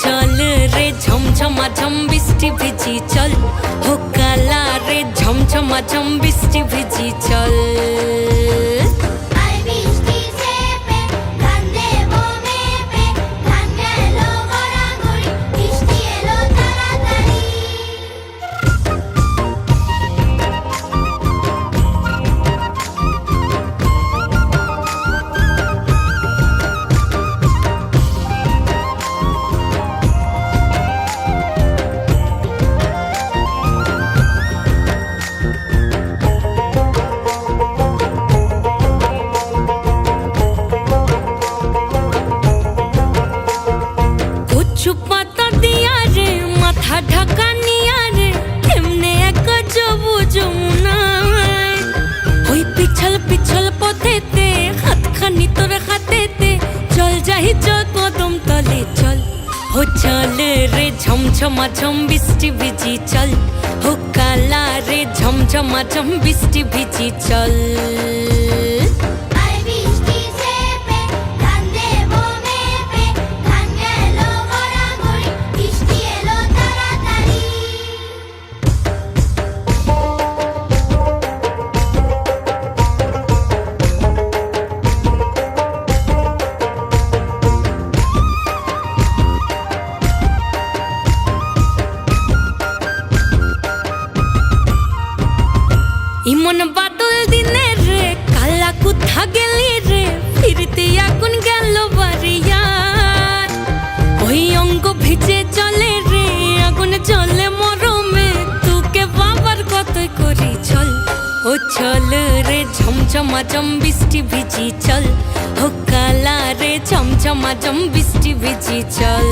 চল রে ঝমঝমা ঝম বৃষ্টি ভিজি চল, হো কালা রে ঝমঝমা ঝম বৃষ্টি ভিজি চল। পাতা দিয়া রে মাথা ঢাকা নিয়া রে এমনে এক যাবো যমুনায়, ওই পিছল পিছল পথেতে হাতখানি তোর হাতেতে চল যাই চল কদম তলে চল, ও চল রে ঝমঝমা ঝম বৃষ্টি ভিজি চল, ও কালা রে ঝমঝমা ঝম বৃষ্টি ভিজি চল। ইমন বাদল দিনে রে কালা কোথা গেলি রে, ফিরতে আগুন গেল বাড়িয়ার, ওই অঙ্গ ভিজে চলে রে আগুন চলে মরমে, তোকে বাবার কতই করি চল, ও চল রে ঝমঝমা ঝম বৃষ্টি ভিজি চল, ও কালা রে ঝমঝমা ঝম বৃষ্টি ভিজি চল।